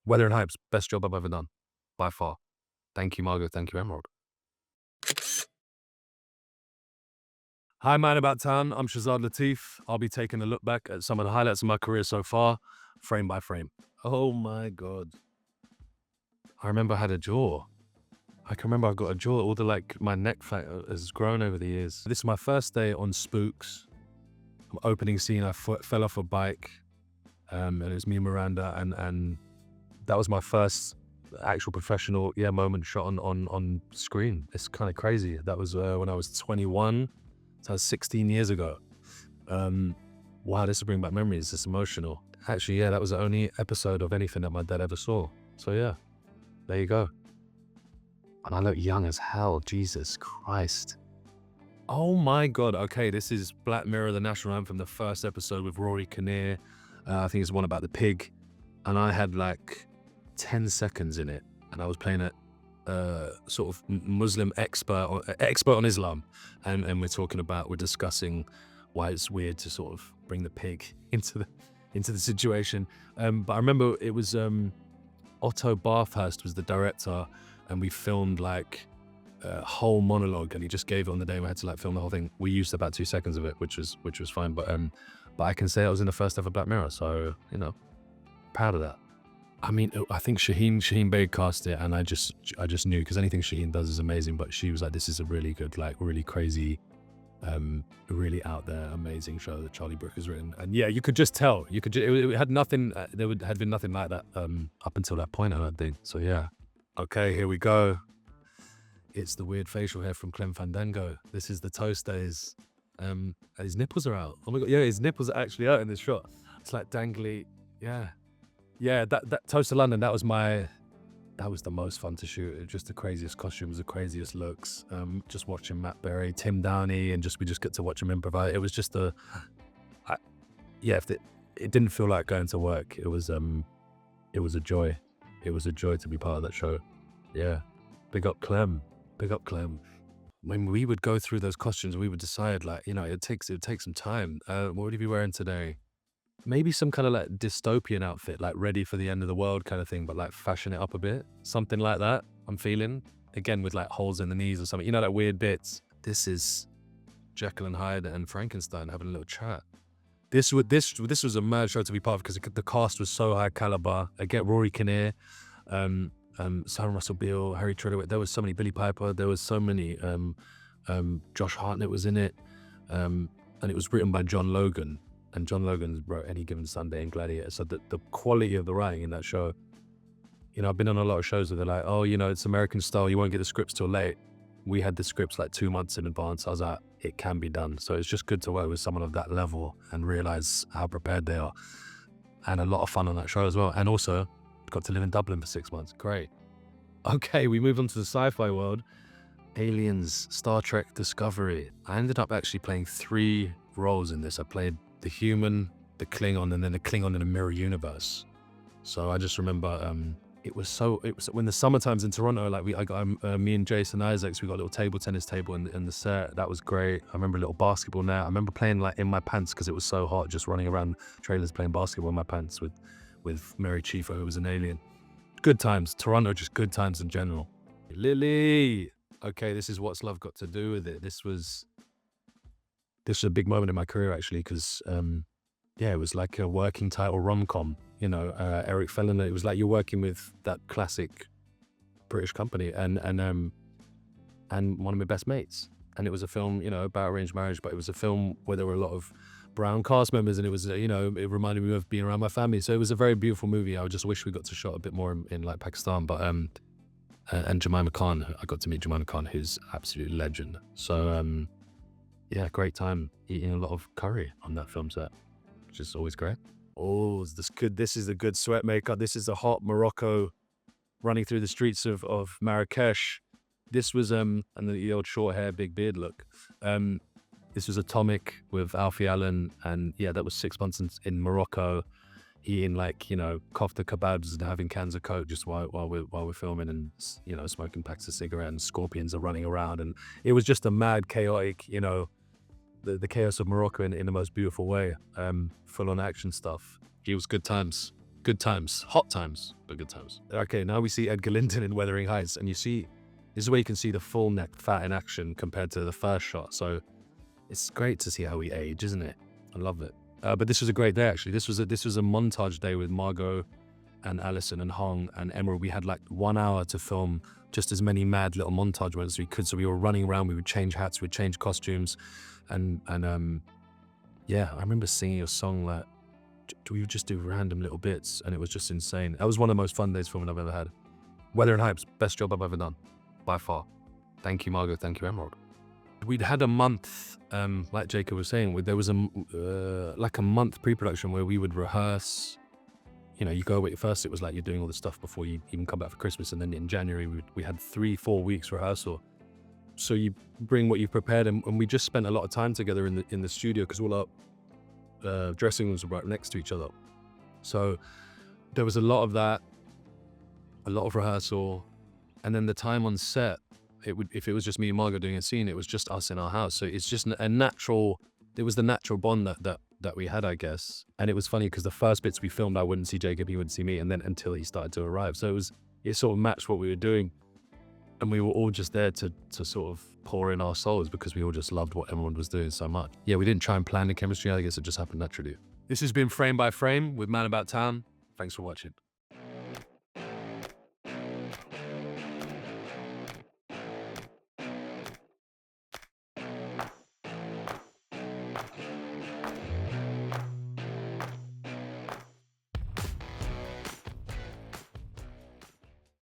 Wuthering Heights, best job I've ever done, by far. Thank you, Margot. Thank you, Emerald. Hi, man about town. I'm Shazad Latif. I'll be taking a look back at some of the highlights of my career so far, frame by frame. Oh my God. I remember I had a jaw. I can remember I've got a jaw. All the my neck fat has grown over the years. This is my first day on Spooks. Opening scene, I fell off a bike, and it was me and Miranda, and that was my first actual professional moment shot on screen. It's kind of crazy. That was when I was 21, so that was 16 years ago. Wow, this will bring back memories. It's emotional. Actually, yeah, that was the only episode of anything that my dad ever saw. So yeah, there you go. And I look young as hell. Jesus Christ. Oh my God. Okay, this is Black Mirror, the national anthem, the first episode with Rory Kinnear. I think it's one about the pig. And I had like 10 seconds in it. And I was playing a sort of Muslim expert on Islam. And we're discussing why it's weird to sort of bring the pig into the situation. But I remember it was Otto Bathurst was the director, and we filmed like a whole monologue, and he just gave it on the day. We had to like film the whole thing. We used about 2 seconds of it, which was fine. But I can say I was in the first ever Black Mirror, so proud of that. I mean, I think Shaheen Beg cast it, and I just knew, because anything Shaheen does is amazing. But she was like, this is a really good, like really crazy, really out there, amazing show that Charlie Brooker has written. And yeah, you could just tell. It had nothing. Had been nothing like that up until that point, I don't think. So yeah. Okay, here we go. It's the weird facial hair from Clem Fandango. This is the toast days. His nipples are out. Oh my God, yeah, his nipples are actually out in this shot. It's like dangly. Yeah. That Toast to London, that was the most fun to shoot. It was just the craziest costumes, the craziest looks. Just watching Matt Berry, Tim Downey, and we just get to watch him improvise. It was just it didn't feel like going to work. It was a joy. It was a joy to be part of that show. Yeah. Big up Clem. Big up Clem. When we would go through those costumes, we would decide it would take some time. What would you be wearing today? Maybe some kind of like dystopian outfit, like ready for the end of the world kind of thing, but like fashion it up a bit. Something like that, I'm feeling. Again, with like holes in the knees or something. Like weird bits. This is Jekyll and Hyde and Frankenstein having a little chat. This was a mad show to be part of, because the cast was so high caliber. I get Rory Kinnear, Sam Russell Beale, Harry Treadaway. There was so many, Billy Piper. There was so many. Josh Hartnett was in it, and it was written by John Logan. And John Logan wrote Any Given Sunday and Gladiator. So the quality of the writing in that show, I've been on a lot of shows where they're like, oh, it's American style, you won't get the scripts till late. We had the scripts like 2 months in advance. I was like, it can be done. So it's just good to work with someone of that level and realize how prepared they are. And a lot of fun on that show as well. And also got to live in Dublin for 6 months. Great. Okay, we move on to the sci-fi world. Aliens, Star Trek, Discovery. I ended up actually playing 3 roles in this. I played the human, the Klingon, and then the Klingon in a mirror universe. So I just remember it was when the summertime's in Toronto, me and Jason Isaacs, we got a little table tennis table in the set. That was great. I remember a little basketball net. I remember playing like in my pants because it was so hot, just running around trailers playing basketball in my pants with Mary Chiefo, who was an alien. Good times. Toronto, just good times in general. Lily. Okay, this is What's Love Got to Do with It. This was a big moment in my career, actually, because it was like a working title rom-com. Eric Fellon. It was like you're working with that classic British company, and one of my best mates. And it was a film, about arranged marriage, but it was a film where there were a lot of brown cast members, and it was, it reminded me of being around my family. So it was a very beautiful movie. I just wish we got to shot a bit more in like Pakistan, but and Jemima Khan. I got to meet Jemima Khan, who's absolute legend. So great time eating a lot of curry on that film set, which is always great. Oh, this is a good sweat maker. This is a hot Morocco running through the streets of Marrakesh. This was and the old short hair, big beard look. This was Atomic with Alfie Allen, and that was 6 months in Morocco, eating kofta kebabs and having cans of Coke just while we're filming, and smoking packs of cigarettes, and scorpions are running around, and it was just a mad, chaotic, the chaos of Morocco in the most beautiful way, full on action stuff. It was good times. Good times, hot times, but good times. Okay, now we see Edgar Linton in Wuthering Heights, and this is where you can see the full neck fat in action compared to the first shot. So it's great to see how we age, isn't it? I love it. But this was a great day, actually. This was a montage day with Margot and Alison and Hong and Emerald. We had like 1 hour to film just as many mad little montage ones as we could. So we were running around, we would change hats, we'd change costumes. And yeah, I remember singing a song like, we would just do random little bits, and it was just insane. That was one of the most fun days filming I've ever had. Wuthering Heights, best job I've ever done, by far. Thank you, Margot. Thank you, Emerald. We'd had a month, like Jacob was saying, there was like a month pre-production where we would rehearse. You know, you go away. First, it was like you're doing all the stuff before you even come back for Christmas, and then in January we had 3-4 weeks rehearsal. So you bring what you've prepared, and we just spent a lot of time together in the studio because all our dressing rooms were right next to each other. So there was a lot of that, a lot of rehearsal, and then the time on set, if it was just me and Margot doing a scene, it was just us in our house. So it's just a natural, there was the natural bond that we had, I guess. And it was funny because the first bits we filmed, I wouldn't see Jacob, he wouldn't see me, and then until he started to arrive. So it sort of matched what we were doing. And we were all just there to sort of pour in our souls because we all just loved what everyone was doing so much. Yeah, we didn't try and plan the chemistry. I guess it just happened naturally. This has been Frame by Frame with Man About Town. Thanks for watching.